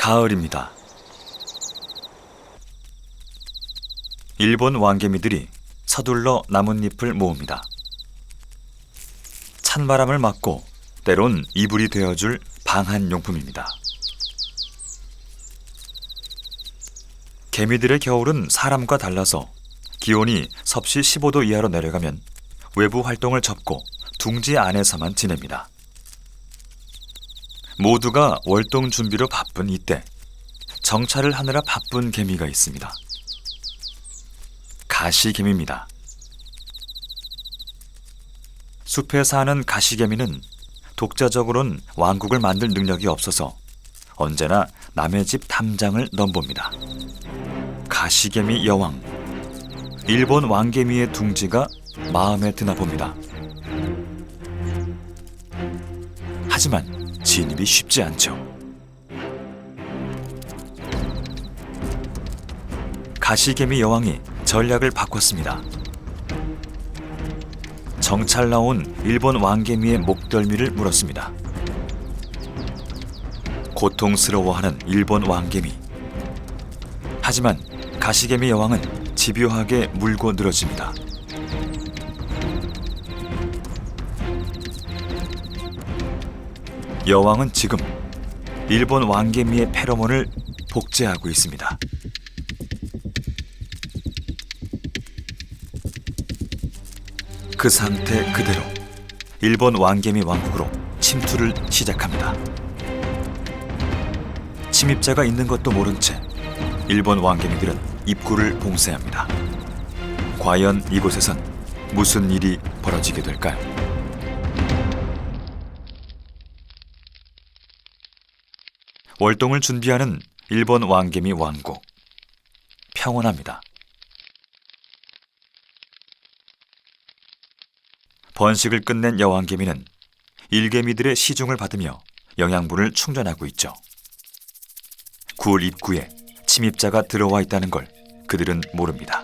가을입니다. 일본 왕개미들이 서둘러 나뭇잎을 모읍니다. 찬바람을 막고 때론 이불이 되어줄 방한용품입니다. 개미들의 겨울은 사람과 달라서 기온이 섭씨 15도 이하로 내려가면 외부 활동을 접고 둥지 안에서만 지냅니다. 모두가 월동 준비로 바쁜 이때 정찰을 하느라 바쁜 개미가 있습니다. 가시개미입니다. 숲에 사는 가시개미는 독자적으로는 왕국을 만들 능력이 없어서 언제나 남의 집 탐장을 넘봅니다. 가시개미 여왕, 일본 왕개미의 둥지가 마음에 드나 봅니다. 하지만 진입이 쉽지 않죠. 가시개미 여왕이 전략을 바꿨습니다. 정찰 나온 일본 왕개미의 목덜미를 물었습니다. 고통스러워하는 일본 왕개미. 하지만 가시개미 여왕은 집요하게 물고 늘어집니다. 여왕은 지금 일본 왕개미의 페로몬을 복제하고 있습니다. 그 상태 그대로 일본 왕개미 왕국으로 침투를 시작합니다. 침입자가 있는 것도 모른 채 일본 왕개미들은 입구를 봉쇄합니다. 과연 이곳에선 무슨 일이 벌어지게 될까요? 월동을 준비하는 일본 왕개미 왕국. 평온합니다. 번식을 끝낸 여왕개미는 일개미들의 시중을 받으며 영양분을 충전하고 있죠. 굴 입구에 침입자가 들어와 있다는 걸 그들은 모릅니다.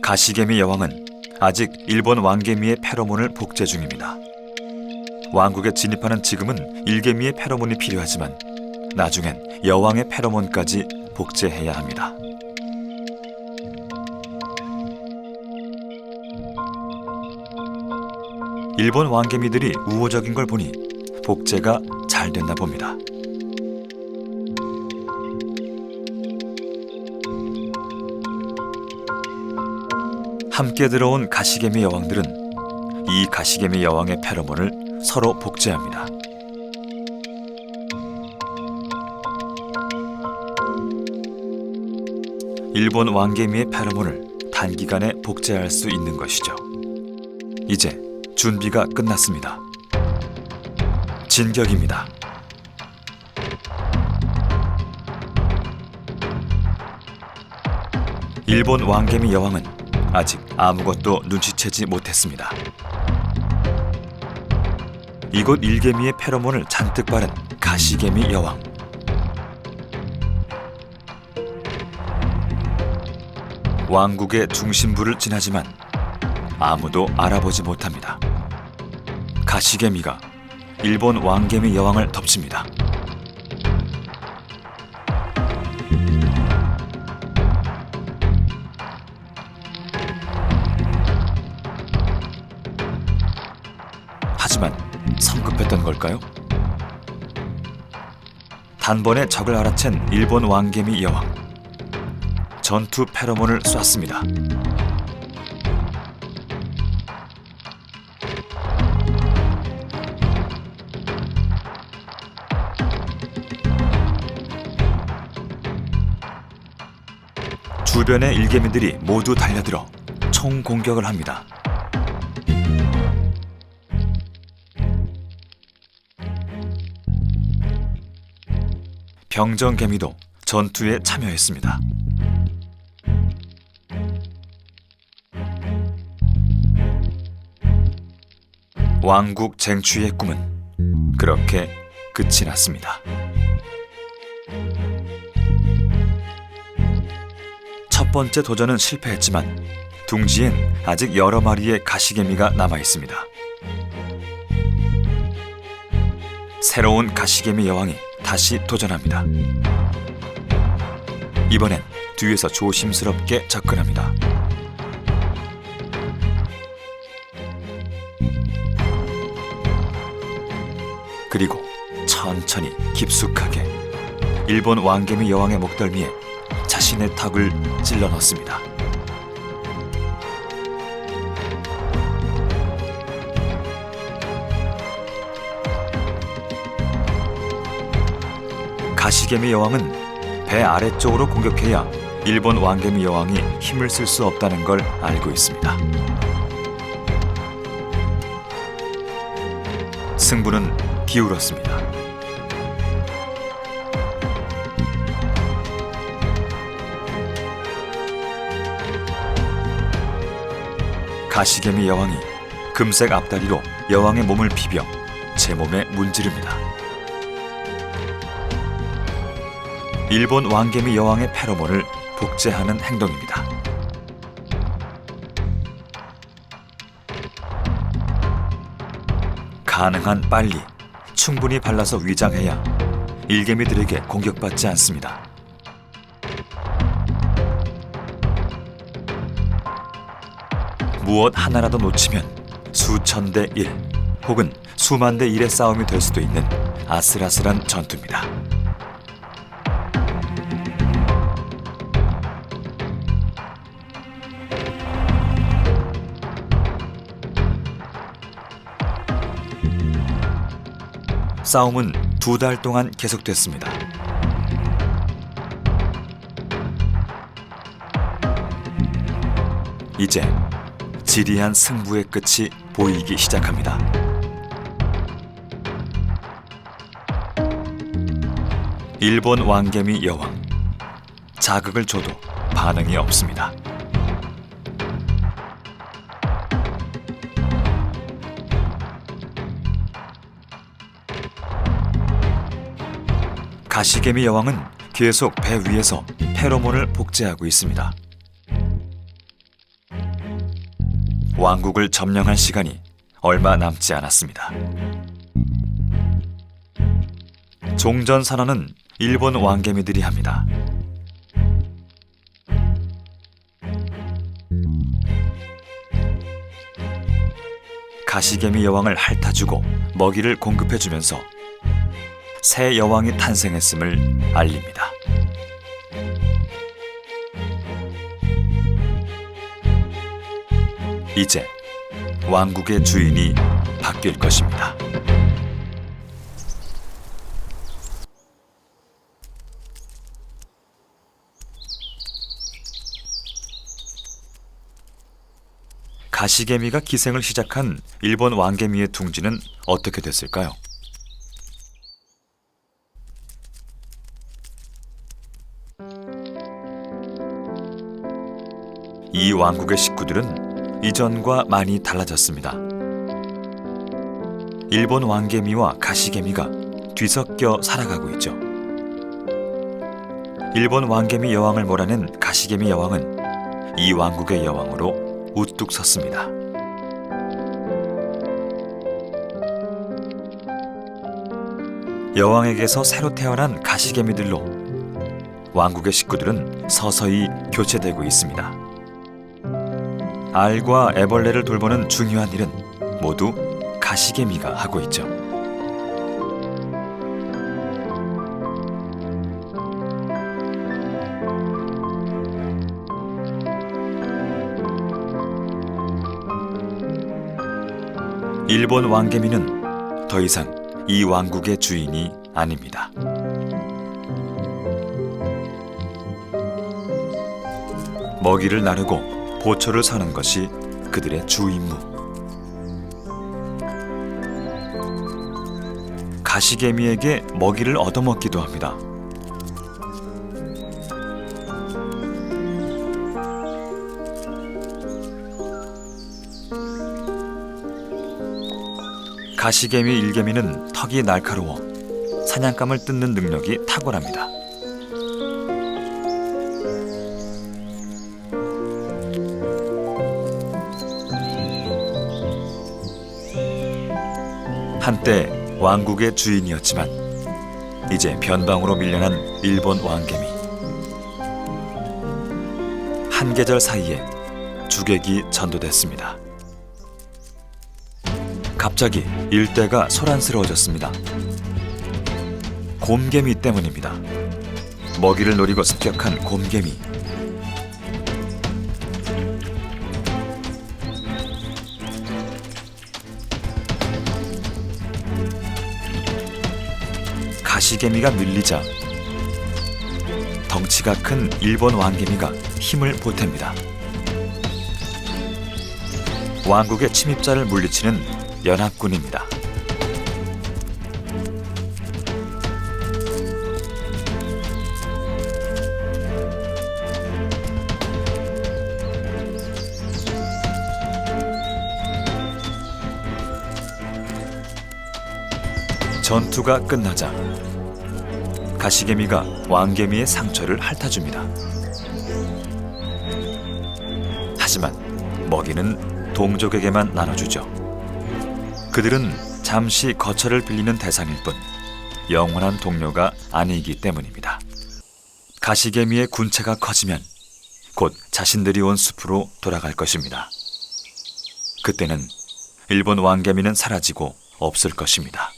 가시개미 여왕은 아직 일본 왕개미의 페로몬을 복제 중입니다. 왕국에 진입하는 지금은 일개미의 페로몬이 필요하지만 나중엔 여왕의 페로몬까지 복제해야 합니다. 일본 왕개미들이 우호적인 걸 보니 복제가 잘 됐나 봅니다. 함께 들어온 가시개미 여왕들은 이 가시개미 여왕의 페로몬을 서로 복제합니다. 일본 왕개미의 페로몬을 단기간에 복제할 수 있는 것이죠. 이제 준비가 끝났습니다. 진격입니다. 일본 왕개미 여왕은 아직 아무것도 눈치채지 못했습니다. 이곳 일개미의 페로몬을 잔뜩 바른 가시개미 여왕. 왕국의 중심부를 지나지만 아무도 알아보지 못합니다. 가시개미가 일본 왕개미 여왕을 덮칩니다. 하지만 성급했던 걸까요? 단번에 적을 알아챈 일본 왕개미 여왕. 전투 페로몬을 쐈습니다. 주변의 일개미들이 모두 달려들어 총 공격을 합니다. 병정개미도 전투에 참여했습니다. 왕국 쟁취의 꿈은 그렇게 끝이 났습니다. 첫 번째 도전은 실패했지만 둥지엔 아직 여러 마리의 가시개미가 남아 있습니다. 새로운 가시개미 여왕이 다시 도전합니다. 이번엔 뒤에서 조심스럽게 접근합니다. 그리고 천천히 깊숙하게 일본 왕개미 여왕의 목덜미에 자신의 턱을 찔러 넣습니다. 가시개미 여왕은 배 아래쪽으로 공격해야 일본 왕개미 여왕이 힘을 쓸 수 없다는 걸 알고 있습니다. 승부는 기울었습니다. 가시개미 여왕이 금색 앞다리로 여왕의 몸을 비벼 제 몸에 문지릅니다. 일본 왕개미 여왕의 페로몬을 복제하는 행동입니다. 가능한 빨리 충분히 발라서 위장해야 일개미들에게 공격받지 않습니다. 무엇 하나라도 놓치면 수천 대 1 혹은 수만 대 1의 싸움이 될 수도 있는 아슬아슬한 전투입니다. 싸움은 2달 동안 계속됐습니다. 이제 지리한 승부의 끝이 보이기 시작합니다. 일본 왕개미 여왕, 자극을 줘도 반응이 없습니다. 가시개미 여왕은 계속 배 위에서 페로몬을 복제하고 있습니다. 왕국을 점령할 시간이 얼마 남지 않았습니다. 종전선언은 일본 왕개미들이 합니다. 가시개미 여왕을 핥아주고 먹이를 공급해주면서 새 여왕이 탄생했음을 알립니다. 이제 왕국의 주인이 바뀔 것입니다. 가시개미가 기생을 시작한 일본 왕개미의 둥지는 어떻게 됐을까요? 이 왕국의 식구들은 이전과 많이 달라졌습니다. 일본 왕개미와 가시개미가 뒤섞여 살아가고 있죠. 일본 왕개미 여왕을 몰아낸 가시개미 여왕은 이 왕국의 여왕으로 우뚝 섰습니다. 여왕에게서 새로 태어난 가시개미들로 왕국의 식구들은 서서히 교체되고 있습니다. 알과 애벌레를 돌보는 중요한 일은 모두 가시개미가 하고 있죠. 일본 왕개미는 더 이상 이 왕국의 주인이 아닙니다. 먹이를 나르고 보초를 서는 것이 그들의 주 임무. 가시개미에게 먹이를 얻어먹기도 합니다. 가시개미 일개미는 턱이 날카로워 사냥감을 뜯는 능력이 탁월합니다. 한때 왕국의 주인이었지만 이제 변방으로 밀려난 일본 왕개미. 한 계절 사이에 주객이 전도됐습니다. 갑자기 일대가 소란스러워졌습니다. 곰개미 때문입니다. 먹이를 노리고 습격한 곰개미. 가시개미가 밀리자 덩치가 큰 일본 왕개미가 힘을 보탭니다. 왕국의 침입자를 물리치는 연합군입니다. 전투가 끝나자 가시개미가 왕개미의 상처를 핥아줍니다. 하지만 먹이는 동족에게만 나눠주죠. 그들은 잠시 거처를 빌리는 대상일 뿐 영원한 동료가 아니기 때문입니다. 가시개미의 군체가 커지면 곧 자신들이 온 숲으로 돌아갈 것입니다. 그때는 일본 왕개미는 사라지고 없을 것입니다.